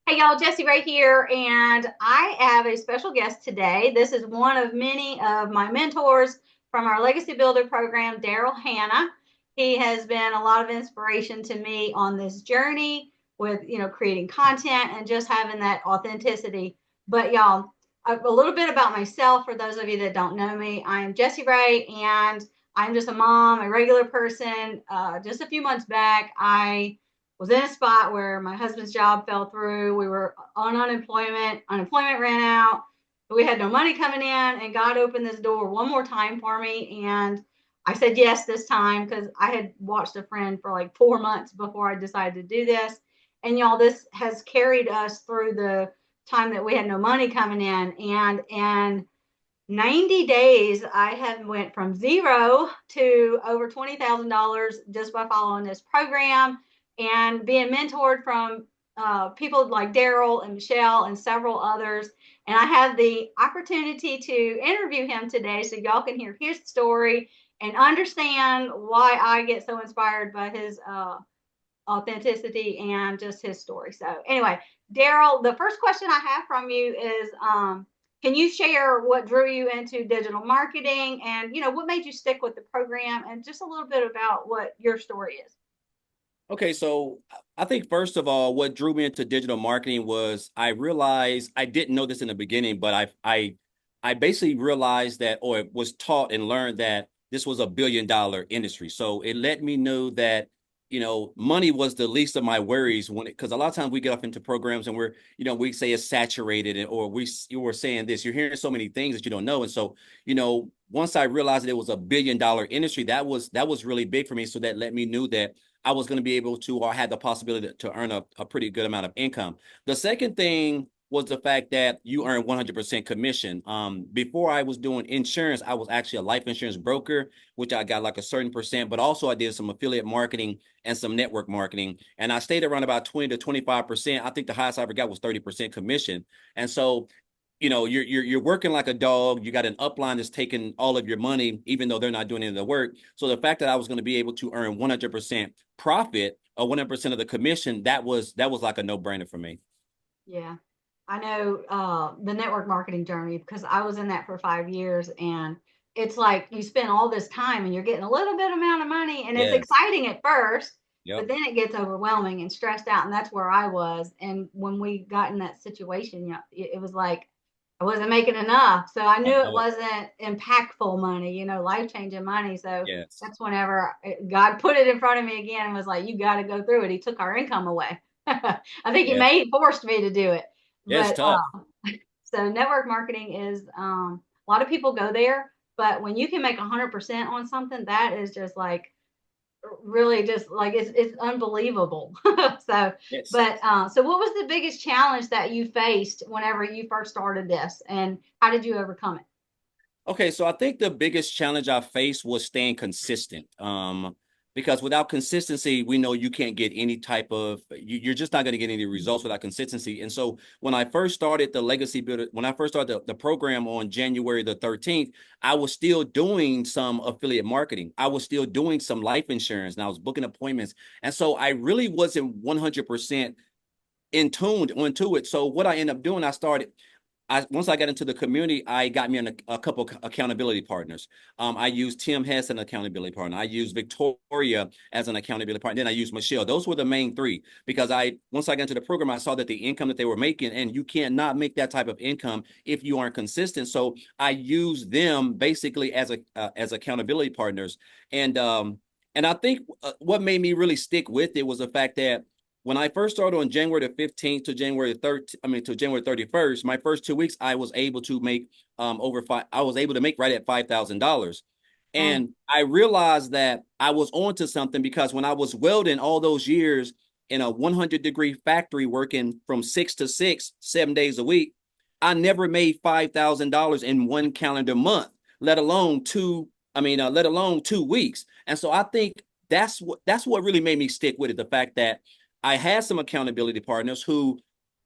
Hey y'all, Jessie Rae here, and I have a special guest today. This is one of many of my mentors from our Legacy Builder program, Darrell Hannah. He has been a lot of inspiration to me on this journey with, creating content and just having that authenticity. But y'all, a little bit about myself for those of you that don't know me. I'm Jessie Rae, and I'm just a mom, a regular person. Just a few months back, I was in a spot where my husband's job fell through. We were on unemployment. Unemployment ran out. We had no money coming in, and God opened this door one more time for me. And I said yes this time because I had watched a friend for like 4 months before I decided to do this. And y'all, this has carried us through the time that we had no money coming in. And in 90 days, I have went from zero to over $20,000 just by following this program and being mentored from people like Daryl and Michelle and several others. And I have the opportunity to interview him today so y'all can hear his story and understand why I get so inspired by his authenticity and just his story. So, anyway, Daryl, the first question I have from you is can you share what drew you into digital marketing and what made you stick with the program and just a little bit about what your story is? Okay, so I think first of all, what drew me into digital marketing was I realized I didn't know this in the beginning, but I basically realized that, or was taught and learned that this was $1 billion industry. So it let me know that money was the least of my worries when because a lot of times we get up into programs and we say it's saturated or you were saying this, you're hearing so many things that you don't know, and so once I realized that it was $1 billion industry, that was really big for me. So that let me knew that I was going to be able to, or had the possibility to earn a pretty good amount of income. The second thing was the fact that you earn 100% commission. Before I was doing insurance, I was actually a life insurance broker, which I got like a certain percent, but also I did some affiliate marketing and some network marketing. And I stayed around about 20 to 25%. I think the highest I ever got was 30% commission. And so you're working like a dog. You got an upline that's taking all of your money, even though they're not doing any of the work. So the fact that I was going to be able to earn 100% profit or 100% of the commission, that was like a no-brainer for me. Yeah, I know the network marketing journey because I was in that for 5 years, and it's like you spend all this time and you're getting a little bit amount of money, and it's Yes. exciting at first, but Yep. then it gets overwhelming and stressed out, and that's where I was. And when we got in that situation, it was like I wasn't making enough, so I I knew it know. wasn't impactful money, life changing money. So Yes. that's whenever God put it in front of me again and was like, "You got to go through it." He took our income away. I think he Yes. may forced me to do it. Yes. But Tough. so network marketing is a lot of people go there, but when you can make 100% on something, that is just like really just like it's unbelievable. So, Yes. but so what was the biggest challenge that you faced whenever you first started this, and how did you overcome it? Okay, so I think the biggest challenge I faced was staying consistent. Because without consistency, we know you can't get any type of, you're just not going to get any results without consistency. And so when I first started the Legacy Builder, when I first started the program on January the 13th, I was still doing some affiliate marketing. I was still doing some life insurance and I was booking appointments. And so I really wasn't 100% in tuned onto it. So what I ended up doing, I once I got into the community, I got me a couple accountability partners. I used Tim Hess as an accountability partner. I used Victoria as an accountability partner. Then I used Michelle. Those were the main three because I once I got into the program, I saw that the income that they were making, and you cannot make that type of income if you aren't consistent. So I used them basically as accountability partners, and and I think what made me really stick with it was the fact that when I first started on January the 15th to January 13th, I mean to January 31st, my first 2 weeks, I was able to make I was able to make right at $5,000. Dang. And I realized that I was onto something because when I was welding all those years in a 100-degree factory working from 6 to 6, 7 days a week, I never made $5,000 in one calendar month, let alone let alone 2 weeks. And so I think that's what really made me stick with it. The fact that I had some accountability partners who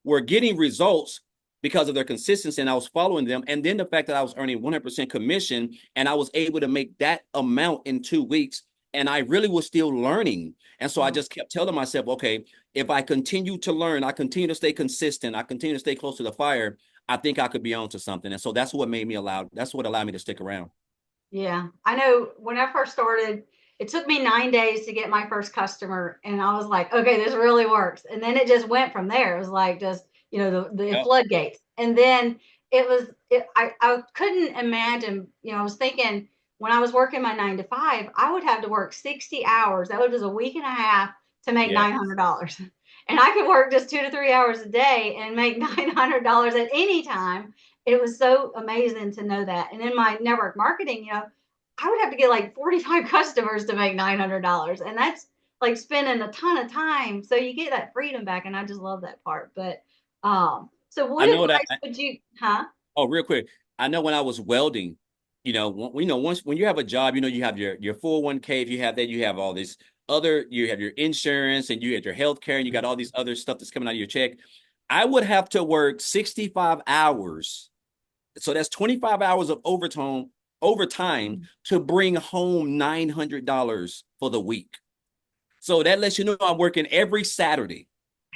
were getting results because of their consistency and I was following them. And then the fact that I was earning 100% commission and I was able to make that amount in 2 weeks. and I really was still learning. And so I Wow. just kept telling myself, okay, if I continue to learn, I continue to stay consistent, I continue to stay close to the fire, I think I could be onto something. And so that's what allowed me to stick around. Yeah, I know when I first started, it took me 9 days to get my first customer, and I was like, okay, this really works. And then it just went from there. It was like just, the Yep. floodgates. And then I couldn't imagine, I was thinking when I was working my 9 to 5, I would have to work 60 hours. That was a week and a half to make Yeah. $900. And I could work just 2 to 3 hours a day and make $900 at any time. It was so amazing to know that. And in my network marketing, I would have to get like 45 customers to make $900. And that's like spending a ton of time. So you get that freedom back. And I just love that part. But so I what know that. advice would you, huh? Oh, real quick. I know when I was welding, once when you have a job, you have your 401k. If you have that, you have all this you have your insurance and you have your health care and you got all these other stuff that's coming out of your check. I would have to work 65 hours. So that's 25 hours of overtime to bring home $900 for the week. So that lets you know I'm working every Saturday.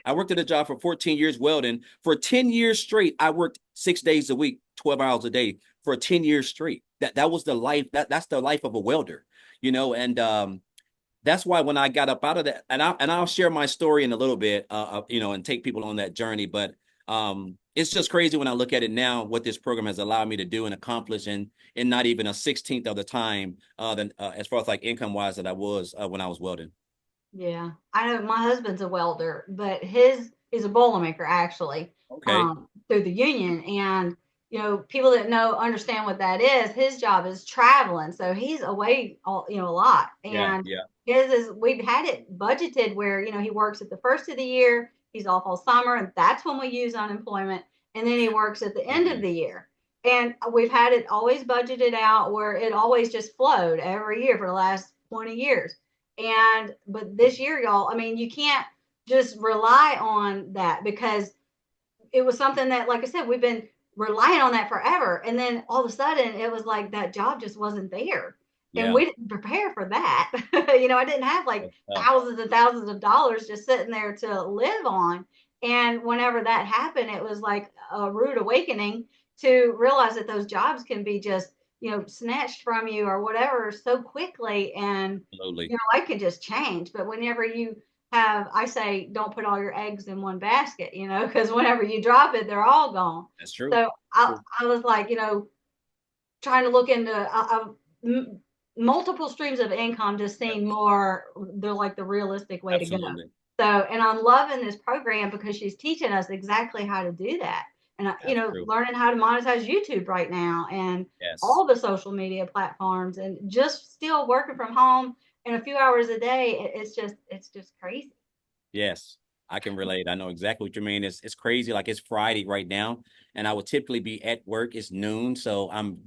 I worked at a job for 14 years welding. For 10 years straight, I worked 6 days a week, 12 hours a day for 10 years straight. That was the life. That's the life of a welder, and that's why when I got up out of that, and I'll share my story in a little bit, and take people on that journey. But it's just crazy when I look at it now, what this program has allowed me to do and accomplish in not even a 16th of the time than as far as like income wise that I was when I was welding. Yeah, I know my husband's a welder, but he's a boilermaker actually, Okay. through the union. And people that understand what that is. His job is traveling, so he's away a lot. Yeah. And Yeah. his is we've had it budgeted where he works at the first of the year, he's off all summer, and that's when we use unemployment, and then he works at the end of Mhm. the year. And we've had it always budgeted out where it always just flowed every year for the last 20 years. But this year, y'all, I mean, you can't just rely on that because it was something that, like I said, we've been relying on that forever. And then all of a sudden, it was like that job just wasn't there. And Yeah. we didn't prepare for that. I didn't have like That's tough. thousands and thousands of dollars just sitting there to live on. And whenever that happened, it was like a rude awakening to realize that those jobs can be just, snatched from you or whatever so quickly. And Absolutely. your life can just change. But whenever you I say, don't put all your eggs in one basket, because whenever you drop it, they're all gone. That's true. So I, True. I was like, trying to look into multiple streams of income just seem Yes. more, they're like the realistic way to go. Absolutely. So, and I'm loving this program because she's teaching us exactly how to do that. And, That's true. learning how to monetize YouTube right now and Yes. all the social media platforms and just still working from home and a few hours a day. It's just crazy. Yes. I can relate. I know exactly what you mean. It's crazy. Like it's Friday right now, and I would typically be at work. It's noon, so I'm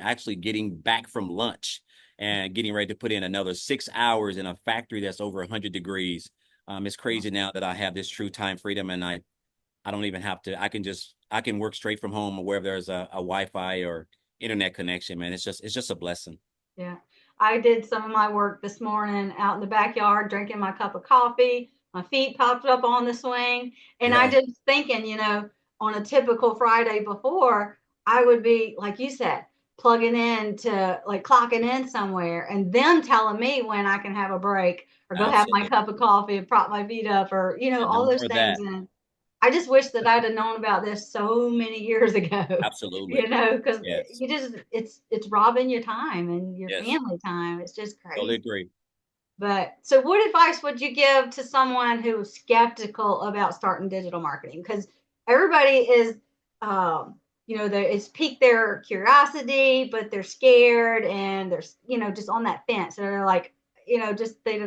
actually getting back from lunch and getting ready to put in another 6 hours in a factory that's over 100 degrees. It's crazy now that I have this true time freedom, and I don't even have to. I can work straight from home or wherever there's a Wi-Fi or internet connection. Man, it's just a blessing. Yeah. I did some of my work this morning out in the backyard, drinking my cup of coffee. My feet popped up on the swing. And I Yeah. just thinking, on a typical Friday before, I would be, like you said, plugging in to like clocking in somewhere and them telling me when I can have a break or go have my Absolutely. cup of coffee and prop my feet up or, And the all those more of things. that, And I just wish that I'd have known about this so many years ago, absolutely. because Yes. it's robbing your time and your Yes. family time. It's just Totally crazy. agree. But so what advice would you give to someone who's skeptical about starting digital marketing? Because everybody is, it's piqued their curiosity, but they're scared and they're, just on that fence. They're like, they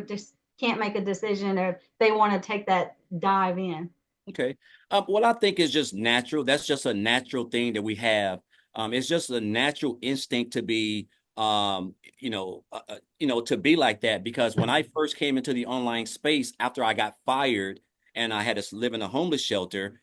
just can't make a decision or they want to take that dive in. Okay. What I think is just natural. That's just a natural thing that we have. It's just a natural instinct to be, to be like that. Because when I first came into the online space after I got fired and I had to live in a homeless shelter,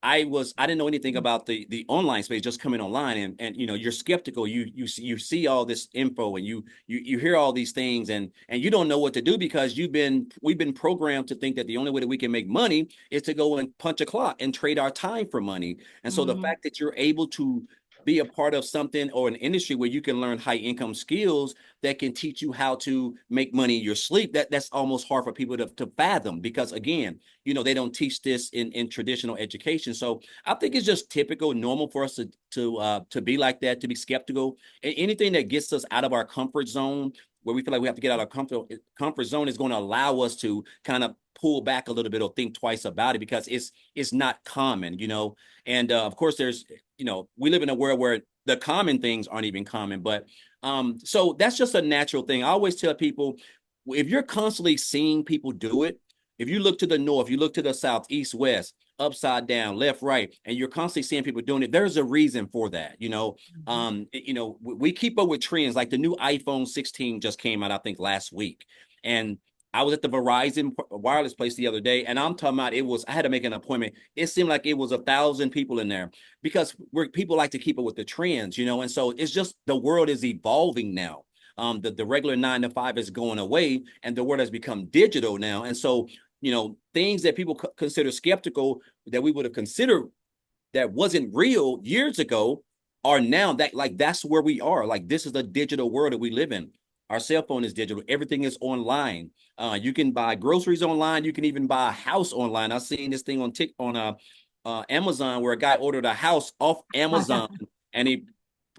I didn't know anything about the online space just coming online, and you're skeptical. You see all this info, and you hear all these things, and you don't know what to do because we've been programmed to think that the only way that we can make money is to go and punch a clock and trade our time for money. And so the Mm-hmm. fact that you're able to be a part of something or an industry where you can learn high income skills that can teach you how to make money in your sleep, that's almost hard for people to fathom, because again, they don't teach this in traditional education. So I think it's just typical, normal for us to be like that, to be skeptical. And anything that gets us out of our comfort zone, where we feel like we have to get out of our comfort zone, is going to allow us to kind of pull back a little bit or think twice about it, because it's not common. And of course, we live in a world where the common things aren't even common. But so that's just a natural thing. I always tell people, if you're constantly seeing people do it, if you look to the north, you look to the south, east, west, upside down, left, right, and you're constantly seeing people doing it, there's a reason for that. We keep up with trends. Like the new iPhone 16 just came out, I think, last week. And I was at the Verizon wireless place the other day, and I'm talking about, I had to make an appointment. It seemed like it was 1,000 people in there, because people like to keep up with the trends, and so it's just, the world is evolving now. The regular 9 to 5 is going away, and the world has become digital now. And so, things that people consider skeptical, that we would have considered that wasn't real years ago, are now that's where we are. Like, this is the digital world that we live in. Our cell phone is digital. Everything is online. You can buy groceries online. You can even buy a house online. I've seen this thing on Amazon, where a guy ordered a house off Amazon, and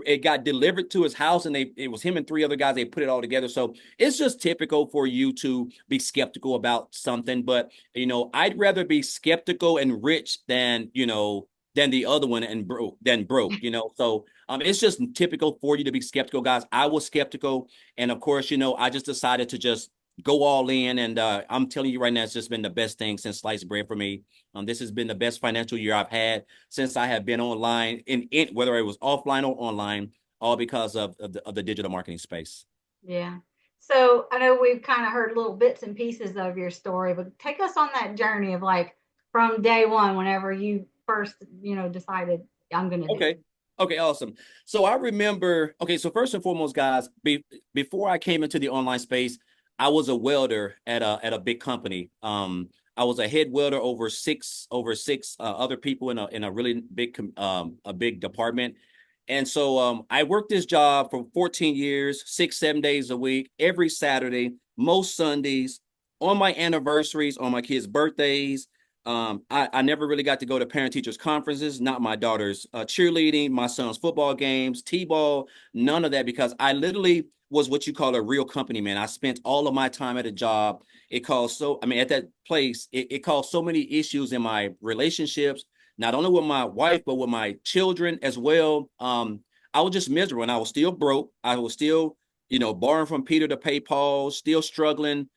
it got delivered to his house, and it was him and 3 other guys. They put it all together. So it's just typical for you to be skeptical about something. But I'd rather be skeptical and rich than the other one and broke. So it's just typical for you to be skeptical, guys. I was skeptical, and of course, I just decided to just go all in. And I'm telling you right now, it's just been the best thing since sliced bread for me. This has been the best financial year I've had since I have been online, whether it was offline or online, all because of the digital marketing space. Yeah. So I know we've kind of heard little bits and pieces of your story, but take us on that journey of, like, from day one, whenever you first, decided I'm going to do Okay. it. Okay, awesome. So I remember, okay, so first and foremost, guys, before I came into the online space, I was a welder at a big company. I was a head welder over six other people in a really big department. And so I worked this job for 14 years, 6, 7 days a week, every Saturday, most Sundays, on my anniversaries, on my kids' birthdays. I never really got to go to parent teachers conferences, not my daughter's cheerleading, my son's football games, t-ball, none of that, because I literally was what you call a real company man. I spent all of my time at a job. At that place, it caused so many issues in my relationships, not only with my wife, but with my children as well. I was just miserable, and I was still broke. I was still, borrowing from Peter to pay Paul, still struggling,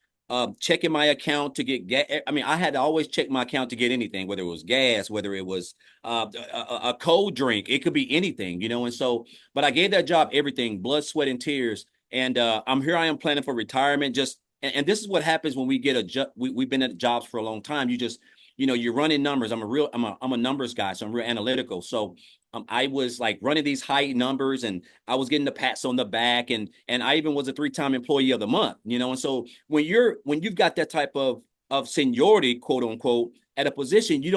checking my account to get gas. I mean, I had to always check my account to get anything, whether it was gas, whether it was a cold drink. It could be anything. And so, but I gave that job everything, blood, sweat, and tears. And I'm here. I am planning for retirement. And this is what happens when we get a job. We've been at jobs for a long time. You just, you're running numbers. I'm a numbers guy, so I'm real analytical. So I was like running these high numbers, and I was getting the pats on the back, and I even was a 3-time employee of the month. And so when you've got that type of seniority, quote unquote, at a position, you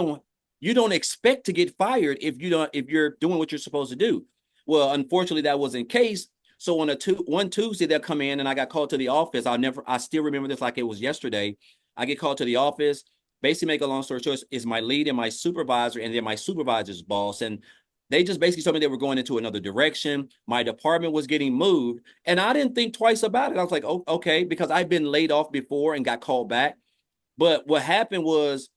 don't expect to get fired if you're doing what you're supposed to do. Well, unfortunately, that wasn't the case. So on one Tuesday, they'll come in, and I got called to the office. I still remember this like it was yesterday. I get called to the office. Basically, make a long story short, is my lead and my supervisor, and then my supervisor's boss. And they just basically told me they were going into another direction. My department was getting moved, and I didn't think twice about it. I was like, oh, okay, because I've been laid off before and got called back. But what happened was,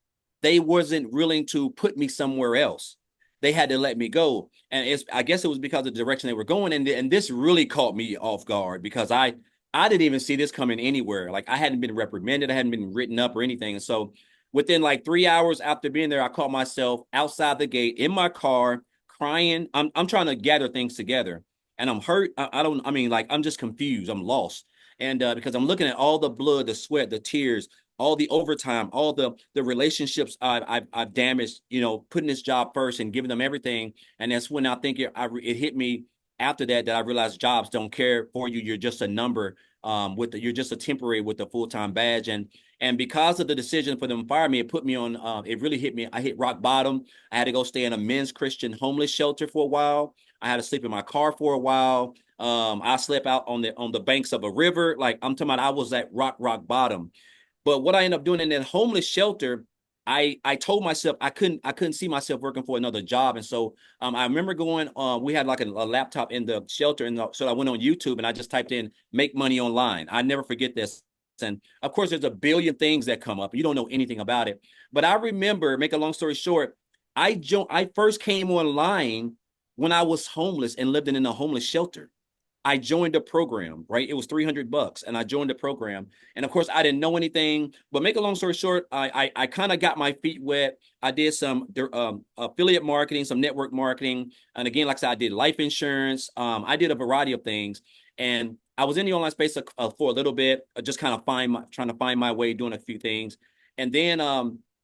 they wasn't willing to put me somewhere else. They had to let me go. And I guess it was because of the direction they were going. And this really caught me off guard, because I didn't even see this coming anywhere. Like, I hadn't been reprimanded. I hadn't been written up or anything. And so within like 3 hours after being there, I caught myself outside the gate in my car crying. I'm trying to gather things together, and I'm hurt. I mean, like, I'm just confused. I'm lost. And because I'm looking at all the blood, the sweat, the tears, all the overtime, all the relationships I've damaged, putting this job first and giving them everything. And that's when I think it hit me after that I realized jobs don't care for you. You're just a number. You're just a temporary with a full-time badge, and because of the decision for them to fire me, it put me on. It really hit me. I hit rock bottom. I had to go stay in a men's Christian homeless shelter for a while. I had to sleep in my car for a while. I slept out on the banks of a river. Like, I'm talking about, I was at rock bottom. But what I ended up doing in that homeless shelter, I told myself I couldn't see myself working for another job. And so I remember going, we had like a laptop in the shelter, and so I went on YouTube and I just typed in "make money online." I never forget this. And of course, there's a billion things that come up. You don't know anything about it. But I remember, make a long story short, I first came online when I was homeless and lived in a homeless shelter. I joined a program, right? It was $300, and I joined the program. And of course, I didn't know anything. But make a long story short, I kind of got my feet wet. I did some affiliate marketing, some network marketing, and again, like I said, I did life insurance. I did a variety of things, and I was in the online space for a little bit, just kind of trying to find my way, doing a few things, and then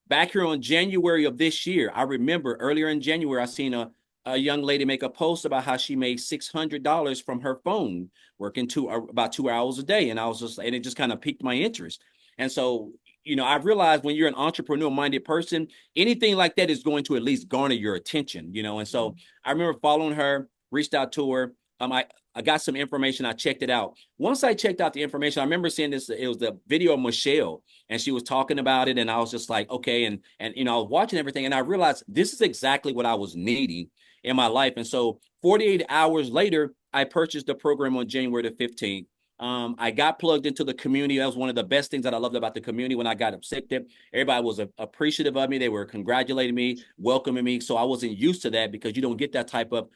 back here on January of this year, I remember earlier in January, I seen a young lady make a post about how she made $600 from her phone working about 2 hours a day. And and it just kind of piqued my interest. And so, I realized when you're an entrepreneur minded person, anything like that is going to at least garner your attention, And so I remember following her, reached out to her. I got some information. I checked it out. Once I checked out the information, I remember seeing this. It was the video of Michelle, and she was talking about it. And I was just like, okay. And I was watching everything, and I realized this is exactly what I was needing in my life. And so 48 hours later, I purchased the program on January the 15th. I got plugged into the community. That was one of the best things that I loved about the community when I got accepted. Everybody was appreciative of me. They were congratulating me, welcoming me. So I wasn't used to that because you don't get that type of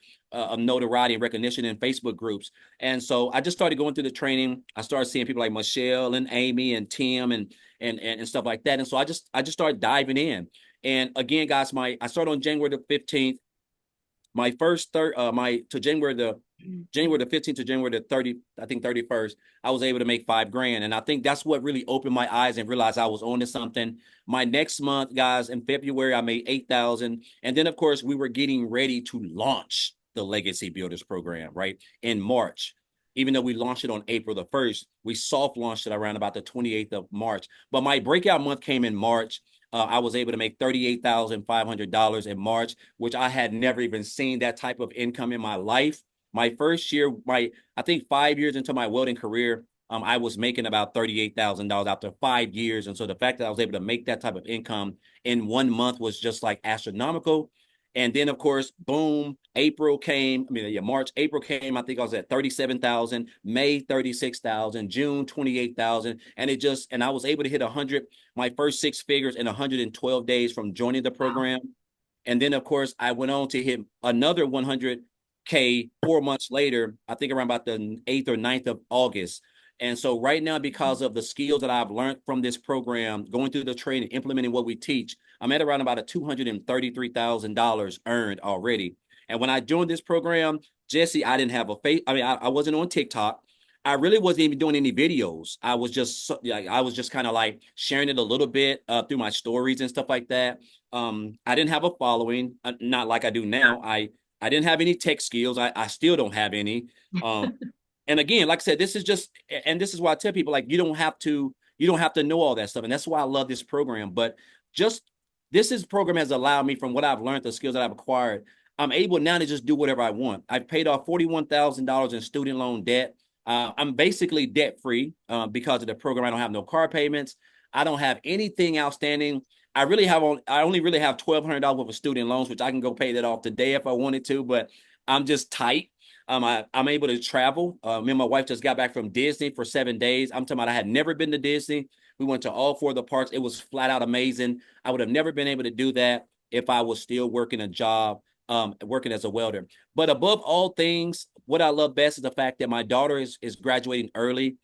notoriety and recognition in Facebook groups. And so I just started going through the training. I started seeing people like Michelle and Amy and Tim and stuff like that. And so I just started diving in. And again, guys, I started on January the 15th. My first my to January the 15th to January the 30th, I think 31st, I was able to make $5,000. And I think that's what really opened my eyes and realized I was on to something. My next month, guys, in February, I made 8,000. And then of course we were getting ready to launch the Legacy Builders program, right? In March. Even though we launched it on April the 1st, we soft launched it around about the 28th of March. But my breakout month came in March. I was able to make $38,500 in March, which I had never even seen that type of income in my life. My first year, I think 5 years into my welding career, I was making about $38,000 after 5 years. And so the fact that I was able to make that type of income in 1 month was just like astronomical. And then, of course, boom, April came. I mean, yeah, March, April came. I think I was at 37,000, May 36,000, June 28,000, and I was able to hit 100, my first six figures in 112 days from joining the program. And then, of course, I went on to hit another 100K 4 months later. I think around about the 8th or 9th of August. And so right now, because of the skills that I've learned from this program, going through the training, implementing what we teach, I'm at around about a $233,000 earned already. And when I joined this program, Jesse, I didn't have a face. I mean, I wasn't on TikTok. I really wasn't even doing any videos. I was just kind of like sharing it a little bit through my stories and stuff like that. I didn't have a following, not like I do now. I didn't have any tech skills. I still don't have any. And again, like I said, this is why I tell people, like, you don't have to know all that stuff. And that's why I love this program. But just this program has allowed me, from what I've learned, the skills that I've acquired, I'm able now to just do whatever I want. I've paid off $41,000 in student loan debt. I'm basically debt free because of the program. I don't have no car payments. I don't have anything outstanding. I only really have $1,200 worth of student loans, which I can go pay that off today if I wanted to, but I'm just tight. I'm able to travel. Me and my wife just got back from Disney for 7 days. I'm talking about, I had never been to Disney. We went to all four of the parks. It was flat out amazing. I would have never been able to do that if I was still working a job, working as a welder. But above all things, what I love best is the fact that my daughter is graduating early.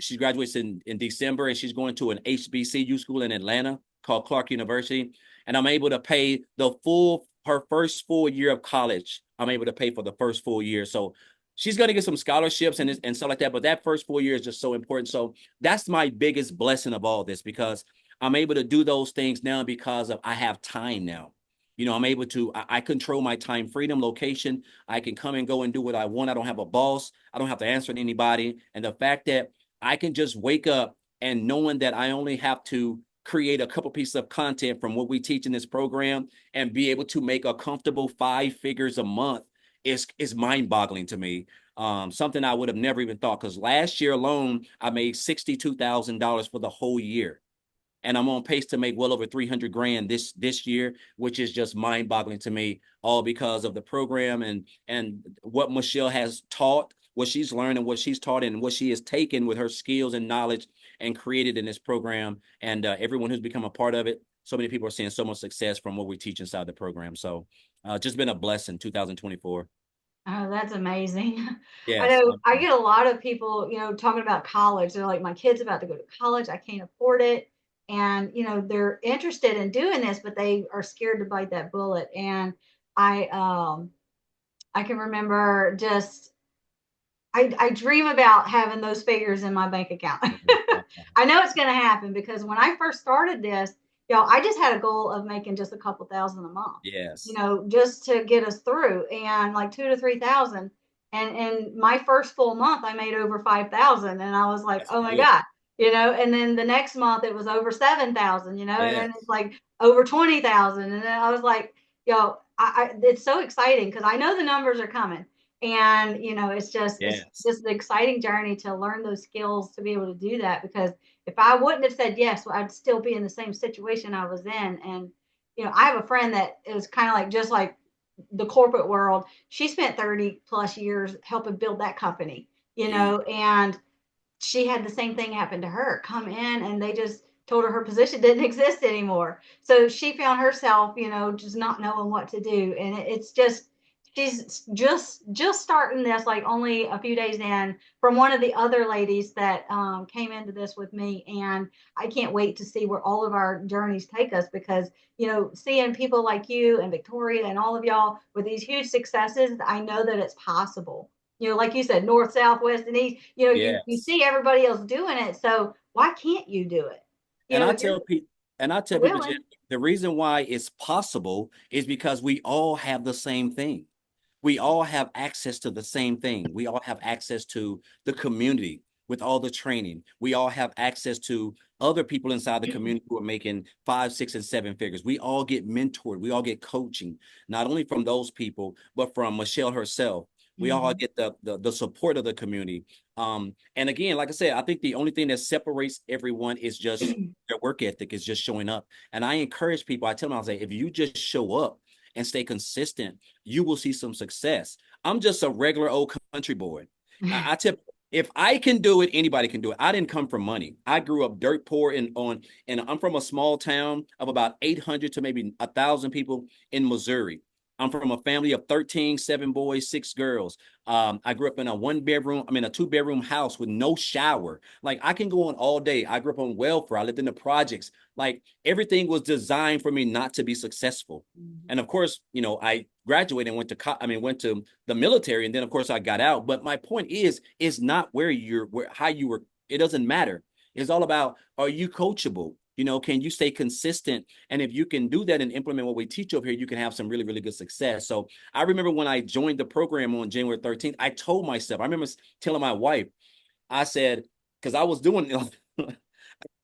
She graduates in December, and she's going to an HBCU school in Atlanta called Clark University. And I'm able to pay her first full year of college. I'm able to pay for the first full year. So she's going to get some scholarships and stuff like that. But that first 4 years is just so important. So that's my biggest blessing of all this, because I'm able to do those things now because of I have time now. I'm able to, I control my time, freedom, location. I can come and go and do what I want. I don't have a boss. I don't have to answer to anybody. And the fact that I can just wake up and knowing that I only have to create a couple pieces of content from what we teach in this program and be able to make a comfortable 5 figures a month is mind-boggling to me. Something I would have never even thought, because last year alone I made $62,000 for the whole year, and I'm on pace to make well over 300 grand this year, which is just mind-boggling to me, all because of the program and what Michelle has taught, what she's learned and what she's taught, and what she has taken with her skills and knowledge and created in this program, and everyone who's become a part of it. So many people are seeing so much success from what we teach inside the program. So just been a blessing 2024. Oh, that's amazing. I Yes. know I get a lot of people, talking about college. They're like, my kid's about to go to college. I can't afford it. And, they're interested in doing this, but they are scared to bite that bullet. And I, I can remember just, I dream about having those figures in my bank account. I know it's going to happen because when I first started this, I just had a goal of making just a couple thousand a month, Yes. just to get us through, and like 2 to 3 thousand. And in my first full month, I made over 5,000, and I was like, That's oh my good. god, And then the next month it was over 7,000, and then it's Yes. like over 20,000, and then I was like, it's so exciting because I know the numbers are coming, and it's Yes. just an exciting journey to learn those skills to be able to do that, because if I wouldn't have said yes, I'd still be in the same situation I was in. And I have a friend that is kind of like, just like the corporate world. She spent 30 plus years helping build that company, Yeah. and she had the same thing happen to her. Come in and they just told her her position didn't exist anymore. So she found herself, just not knowing what to do. And it's just, she's just starting this, like only a few days in, from one of the other ladies that came into this with me. And I can't wait to see where all of our journeys take us, because seeing people like you and Victoria and all of y'all with these huge successes, I know that it's possible. Like you said, north, south, west, and east. You Yes. see everybody else doing it, so why can't you do it? And I If you're tell people, Jen, willing. the reason why it's possible is because we all have the same thing. We all have access to the same thing. We all have access to the community with all the training. We all have access to other people inside the community who are making 5, 6, and 7 figures. We all get mentored. We all get coaching, not only from those people, but from Michelle herself. We all Mhm. get the support of the community. And again, like I said, I think the only thing that separates everyone is just their work ethic, is just showing up. And I encourage people, I tell them, I say, if you just show up and stay consistent, you will see some success. I'm just a regular old country boy. I tell, if I can do it, anybody can do it. I didn't come from money. I grew up dirt poor and I'm from a small town of about 800 to maybe 1,000 people in Missouri. I'm from a family of 13, 7 boys, 6 girls. I grew up in a 2 bedroom house with no shower. Like, I can go on all day. I grew up on welfare. I lived in the projects. Like, everything was designed for me not to be successful. And of course, I graduated and went to the military, and then of course I got out. But my point is not how you were. It doesn't matter. It's all about, are you coachable? Can you stay consistent? And if you can do that and implement what we teach over here, you can have some really, really good success. So I remember when I joined the program on January 13th, I told myself, I remember telling my wife, I said, because I was doing,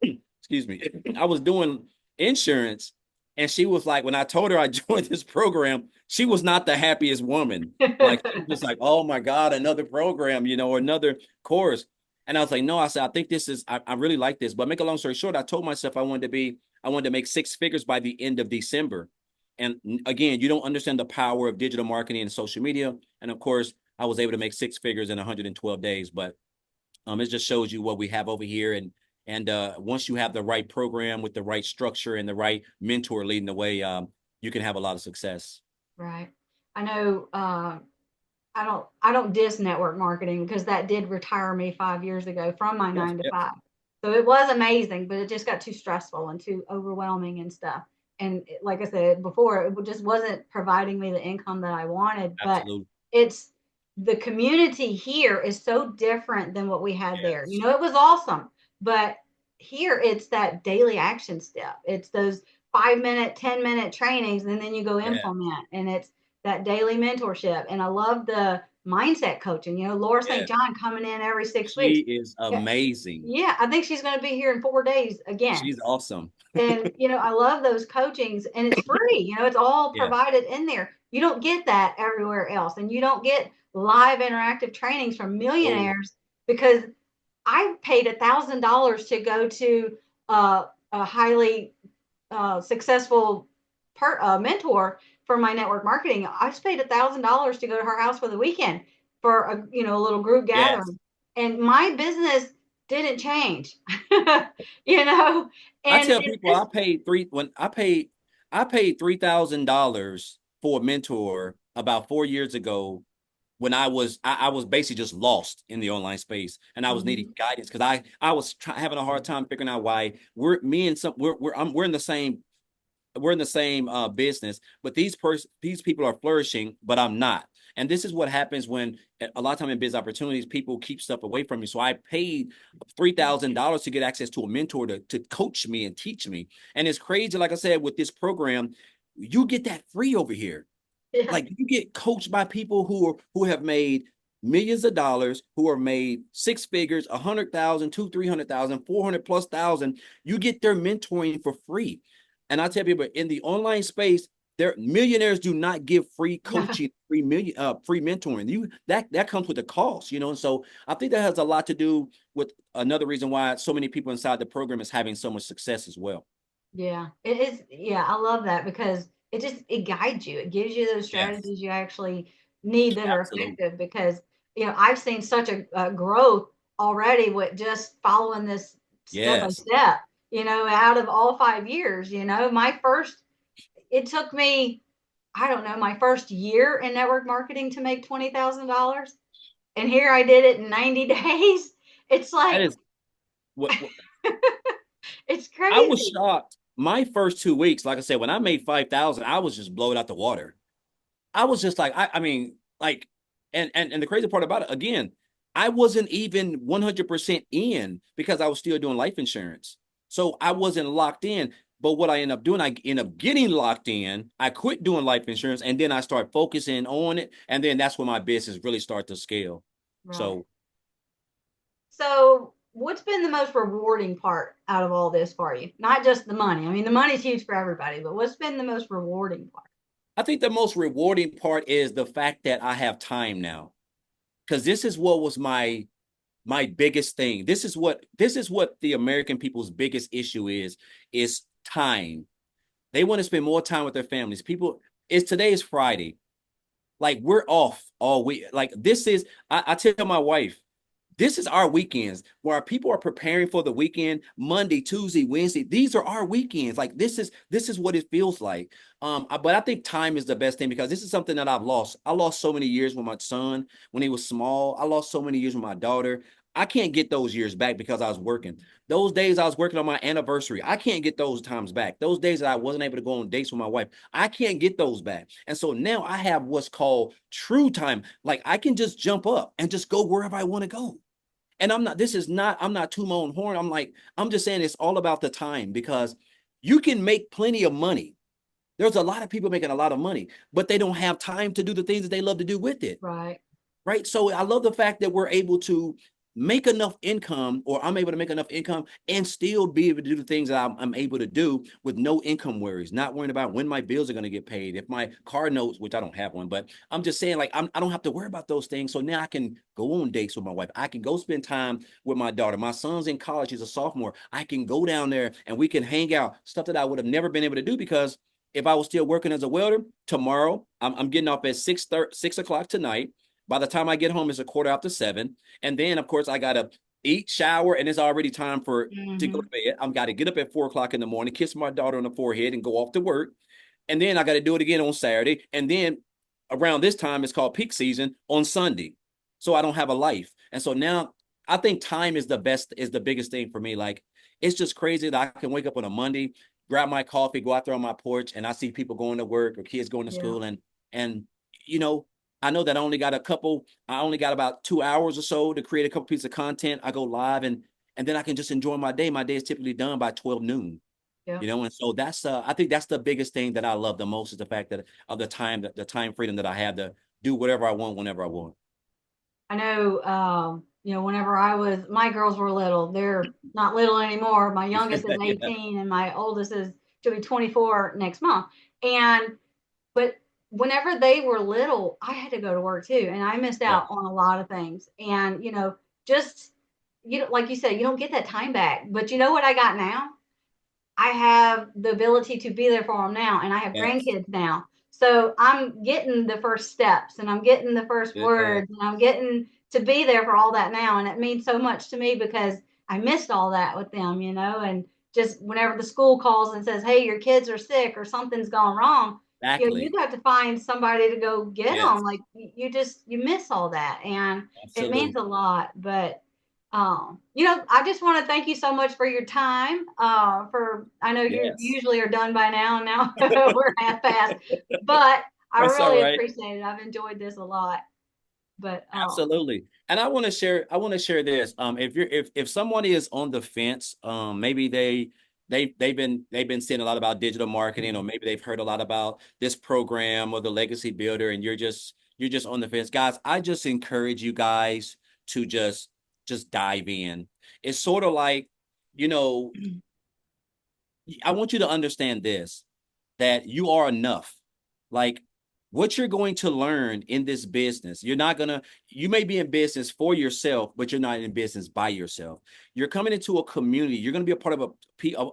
excuse me, I was doing insurance. And she was like, when I told her I joined this program, she was not the happiest woman. Like, she was like, oh my God, another program, or another course. And I was like, no, I said, I think I really like this. But make a long story short, I told myself I wanted to make 6 figures by the end of December. And again, you don't understand the power of digital marketing and social media. And of course, I was able to make 6 figures in 112 days. But it just shows you what we have over here. And once you have the right program with the right structure and the right mentor leading the way, you can have a lot of success. Right. I know. I don't diss network marketing, because that did retire me 5 years ago from my Yes, nine to yes, five. So it was amazing, but it just got too stressful and too overwhelming and stuff. And like I said before, it just wasn't providing me the income that I wanted. But absolutely. it's the community here is so different than what we had there. Yes. It was awesome, but here it's that daily action step. It's those 5 minute, 10 minute trainings, and then you go Yeah. implement, and it's that daily mentorship. And I love the mindset coaching. Laura St. Yeah. John coming in every 6 weeks. She is Yeah, amazing. yeah, I think she's going to be here in 4 days again. She's awesome. And I love those coachings, and it's free. It's all Yeah. provided in there. You don't get that everywhere else, and you don't get live interactive trainings from Oh, millionaires, because I paid $1,000 to go to a highly successful mentor for my network marketing. I just paid $1,000 to go to her house for the weekend for a little group yes. gathering, and my business didn't change. you know, I and tell people this. I paid $3,000 for a mentor about 4 years ago when I was basically just lost in the online space and I was needing Mhm. guidance because I was having a hard time figuring out why we're in the same business, but these people are flourishing, but I'm not. And this is what happens when a lot of time in business opportunities, people keep stuff away from you. So I paid $3,000 to get access to a mentor to coach me and teach me. And it's crazy, like I said, with this program, you get that free over here. Yeah. Like you get coached by people who have made millions of dollars, who are made six figures, 100,000, 300,000, 400 plus thousand. You get their mentoring for free. And I tell people in the online space, there millionaires do not give free coaching, free mentoring. That comes with a cost, And so I think that has a lot to do with another reason why so many people inside the program is having so much success as well. Yeah, it is. Yeah, I love that, because it guides you. It gives you those Yes, strategies you actually need that are absolutely. effective. Because I've seen such a growth already with just following this step by Yes. step. Out of all 5 years, my first it took me, I don't know, my first year in network marketing to make $20,000, and here I did it in 90 days. It's That like is what it's I was crazy. shocked. My first 2 weeks, like I said, when I made 5,000, I was just blown out the water. I was just like, I mean, like, and the crazy part about it, again, I wasn't even 100% in because I was still doing life insurance. So I wasn't locked in. But what I ended up doing, I ended up getting locked in. I quit doing life insurance and then I start focusing on it. And then that's when my business really started to scale. Right. So So, what's been the most rewarding part out of all this for you? Not just the money. I mean, the money's huge for everybody, but what's been the most rewarding part? I think the most rewarding part is the fact that I have time now. Because this is what was my biggest thing. This is what the American people's biggest issue is time. They want to spend more time with their families. Today is Friday. Like we're off all week. Like I tell my wife, this is our weekends where our people are preparing for the weekend, Monday, Tuesday, Wednesday. These are our weekends. Like this is what it feels like. But I think time is the best thing because this is something that I've lost. I lost so many years with my son when he was small. I lost so many years with my daughter. I can't get those years back because I was working. Those days I was working on my anniversary, I can't get those times back. Those days that I wasn't able to go on dates with my wife, I can't get those back. And so now I have what's called true time. Like I can just jump up and just go wherever I want to go. And I'm not to my own horn. I'm just saying it's all about the time because you can make plenty of money. There's a lot of people making a lot of money, but they don't have time to do the things that they love to do with it. Right. Right. So I love the fact that we're able to make enough income, or I'm able to make enough income and still be able to do the things that I'm able to do with no income worries, not worrying about when my bills are going to get paid. If my car notes, which I don't have one, but I'm just saying, like, I don't have to worry about those things. So now I can go on dates with my wife. I can go spend time with my daughter. My son's in college. He's a sophomore. I can go down there and we can hang out, stuff that I would have never been able to do because if I was still working as a welder tomorrow, I'm getting off at 6 o'clock tonight. By the time I get home, it's a quarter after 7. And then, of course, I got to eat, shower, and it's already time to go to Hmm. bed. I've got to get up at 4 o'clock in the morning, kiss my daughter on the forehead, and go off to work. And then I got to do it again on Saturday. And then around this time, it's called peak season on Sunday. So I don't have a life. And so now I think time is the biggest thing for me. Like, it's just crazy that I can wake up on a Monday, grab my coffee, go out there on my porch, and I see people going to work or kids going to Yeah. school. And, you know, I know that I only got about 2 hours or so to create a couple pieces of content. I go live and then I can just enjoy my day. My day is typically done by 12 noon. Yeah. And so that's I think that's the biggest thing that I love the most is the fact that of the time freedom that I have to do whatever I want whenever I want. I know, whenever my girls were little, they're not little anymore. My youngest is Yeah, 18 and my oldest is to be 24 next month. And, but whenever they were little, I had to go to work too. And I missed yeah, out on a lot of things. And, just, like you said, you don't get that time back. But you know what I got now? I have the ability to be there for them now, and I have yes, grandkids now. So I'm getting the first steps and I'm getting the first yeah, words and I'm getting to be there for all that now. And it means so much to me because I missed all that with them, and just whenever the school calls and says, hey, your kids are sick or something's gone wrong, you exactly. got to find somebody to go get them. Yes, Like you miss all that. And it means a absolutely. lot. But I just want to thank you so much for your time. For I know you Yes. usually are done by now, and now we're half past, but I That's all really right. appreciate it. I've enjoyed this a lot. But Absolutely. And I want to share this. If someone is on the fence, maybe they've been seeing a lot about digital marketing, or maybe they've heard a lot about this program or the legacy builder, and you're just on the fence. Guys, I just encourage you guys to just dive in. It's sort of like, you know, I want you to understand this, that you are enough. Like what you're going to learn in this business, you may be in business for yourself, but you're not in business by yourself. You're coming into a community. You're going to be a part of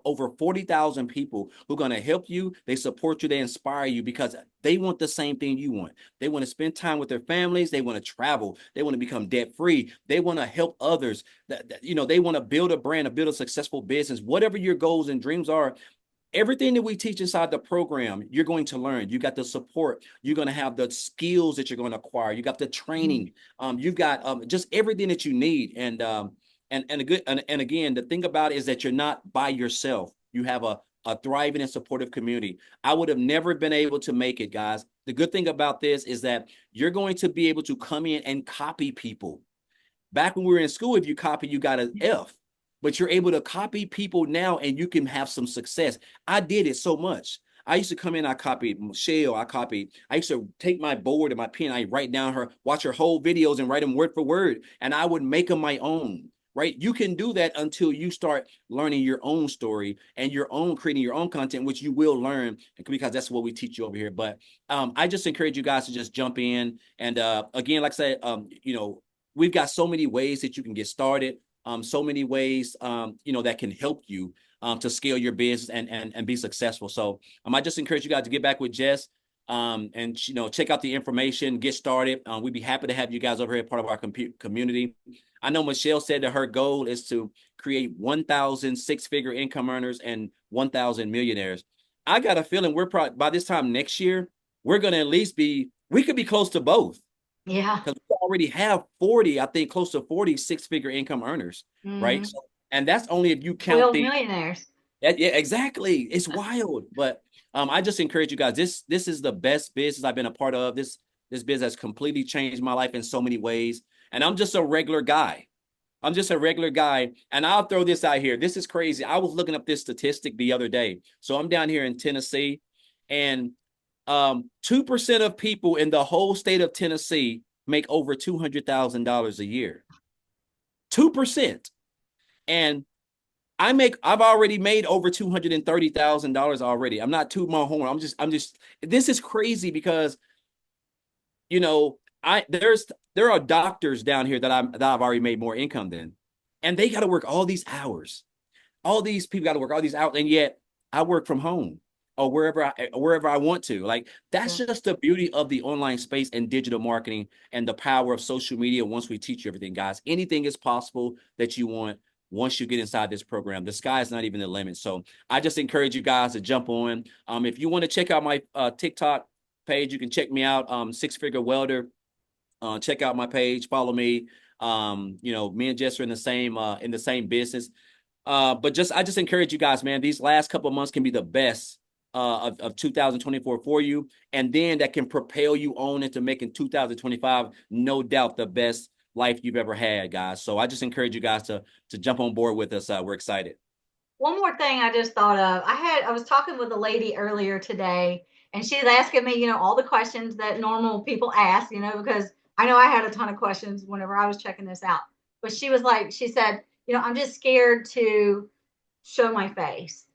over 40,000 people who are going to help you. They support you. They inspire you because they want the same thing you want. They want to spend time with their families. They want to travel. They want to become debt free. They want to help others. They want to build a brand, to build a successful business. Whatever your goals and dreams are, everything that we teach inside the program, you're going to learn. You got the support. You're going to have the skills that you're going to acquire. You got the training. You've got just everything that you need. And again, the thing about it is that you're not by yourself. You have a thriving and supportive community. I would have never been able to make it, guys. The good thing about this is that you're going to be able to come in and copy people. Back when we were in school, if you copy, you got an F. But you're able to copy people now and you can have some success. I did it so much. I used to come in, I copied Michelle, I used to take my board and my pen, I write down watch her whole videos and write them word for word, and I would make them my own. Right? You can do that until you start learning your own story and creating your own content, which you will learn because that's what we teach you over here. But I just encourage you guys to just jump in. And again, like I said, we've got so many ways that you can get started, so many ways, that can help you to scale your business and be successful. So I just encourage you guys to get back with Jess, and check out the information, get started. We'd be happy to have you guys over here, part of our community. I know Michelle said that her goal is to create 1,000 six-figure income earners and 1,000 millionaires. I got a feeling we're probably by this time next year, we're going to at least we could be close to both, yeah. because we already have 40, I think close to 40 six-figure income earners, right? hmm So, and that's only if you count 12 the, millionaires. yeah, exactly. It's wild. But I just encourage you guys. This is the best business I've been a part of. This business has completely changed my life in so many ways. And I'm just a regular guy. I'm just a regular guy. And I'll throw this out here. This is crazy. I was looking up this statistic the other day. So I'm down here in Tennessee, and 2% of people in the whole state of Tennessee make over $200,000 a year. 2%. And I've already made over $230,000 already. I'm not tooting my horn. This is crazy because, you know, there are doctors down here that I've already made more income than, and they got to work all these hours. All these people got to work all these hours, and yet I work from home or wherever I want to. Like that's Yeah. just the beauty of the online space and digital marketing and the power of social media. Once we teach you everything, guys, anything is possible that you want. Once you get inside this program, the sky is not even the limit. So I just encourage you guys to jump on. If you want to check out my TikTok page, you can check me out. Six Figure Welder. Check out my page. Follow me. Me and Jess are in the same business. But I just encourage you guys, man. These last couple of months can be the best of 2024 for you, and then that can propel you on into making 2025 no doubt the best life you've ever had, guys. So I just encourage you guys to jump on board with us. We're excited. One more thing I just thought of. I was talking with a lady earlier today, and she was asking me, all the questions that normal people ask, because I know I had a ton of questions whenever I was checking this out. But she said, I'm just scared to show my face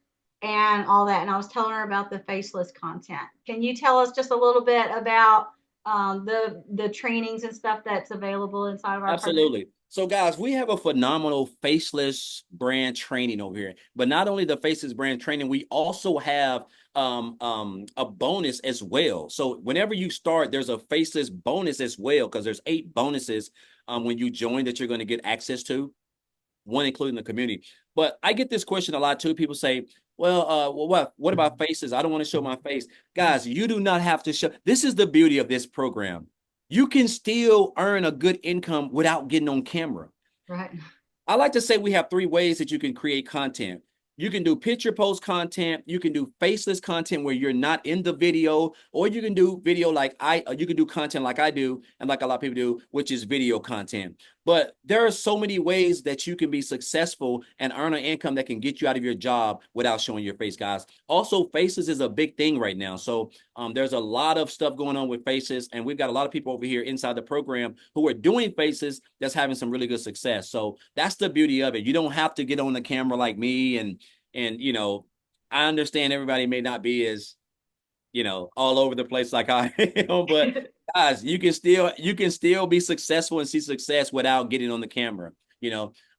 and all that. And I was telling her about the faceless content. Can you tell us just a little bit about the trainings and stuff that's available inside of our program? Absolutely. So, guys, we have a phenomenal faceless brand training over here. But not only the faceless brand training, we also have a bonus as well. So, whenever you start, there's a faceless bonus as well, because there's 8 bonuses when you join that you're going to get access to, one including the community. But I get this question a lot too. People say, well, what about faces? I don't want to show my face. Guys, you do not have to show. This is the beauty of this program. You can still earn a good income without getting on camera. Right. I like to say we have 3 ways that you can create content. You can do picture post content, you can do faceless content where you're not in the video, or you can do video you can do content like I do and like a lot of people do, which is video content. But there are so many ways that you can be successful and earn an income that can get you out of your job without showing your face, guys. Also, faces is a big thing right now. So there's a lot of stuff going on with faces, and we've got a lot of people over here inside the program who are doing faces that's having some really good success. So that's the beauty of it. You don't have to get on the camera like me, and I understand everybody may not be as all over the place like I am, but guys, you can still be successful and see success without getting on the camera,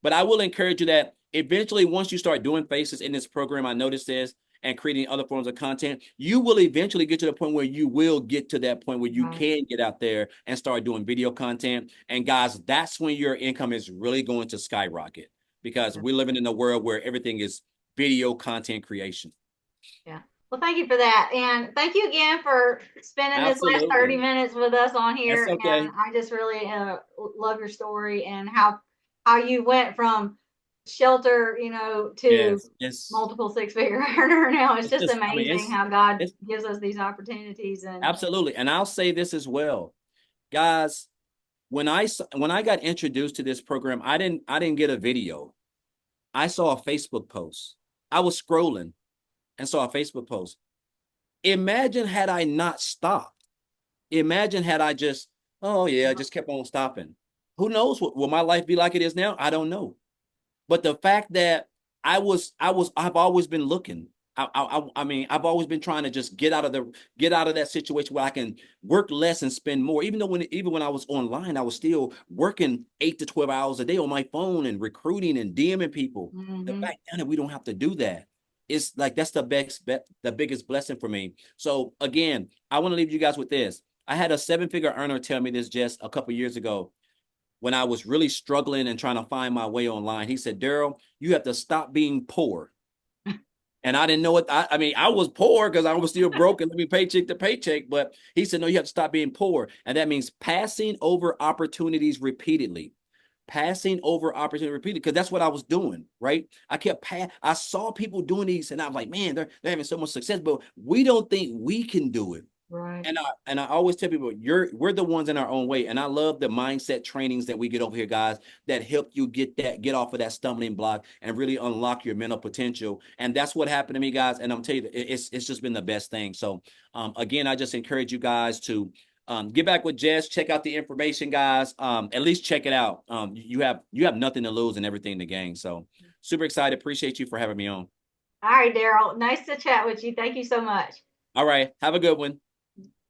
But I will encourage you that eventually, once you start doing faces in this program, I noticed this, and creating other forms of content, you will eventually get to the point where you will get to that point where you Right. can get out there and start doing video content. And guys, that's when your income is really going to skyrocket, because we're living in a world where everything is video content creation. Yeah. Well, thank you for that. And thank you again for spending this last 30 Absolutely. minutes with us on That's here. And okay. I just really love your story and how you went from shelter, to Yes. Yes. multiple six-figure earner now. It's It's just just, I mean, amazing how God it's gives us these opportunities. And absolutely. And I'll say this as well, guys. When I got introduced to this program, I didn't get a video. I saw a Facebook post. I was scrolling and saw a Facebook post. Imagine had I not stopped. Imagine had I just, oh yeah, just kept on stopping. Who knows what will my life be like it is now? I don't know. But the fact that I've always been looking. I mean, I've always been trying to just get out of that situation where I can work less and spend more. Even when I was online, I was still working 8 to 12 hours a day on my phone and recruiting and DMing people. The mhm. fact now that we don't have to do that, it's like that's the biggest blessing for me. So again, I want to leave you guys with this. I had a 7-figure earner tell me this just a couple years ago when I was really struggling and trying to find my way online. He said, Daryl, you have to stop being poor. And I didn't know it. I mean, I was poor because I was still broken, living paycheck to paycheck. But he said, no, you have to stop being poor. And that means passing over opportunities repeatedly. Passing over opportunity repeatedly, because that's what I was doing, right? I saw people doing these, and I was like, man, they're having so much success, but we don't think we can do it. Right. And I always tell people, we're the ones in our own way. And I love the mindset trainings that we get over here, guys, that help you get off of that stumbling block and really unlock your mental potential. And that's what happened to me, guys. And I'm telling you, it's just been the best thing. So again, I just encourage you guys to get back with Jess, check out the information, guys. At least check it out. You have nothing to lose and everything to gain. So super excited. Appreciate you for having me on. All right, Daryl. Nice to chat with you. Thank you so much. All right. Have a good one.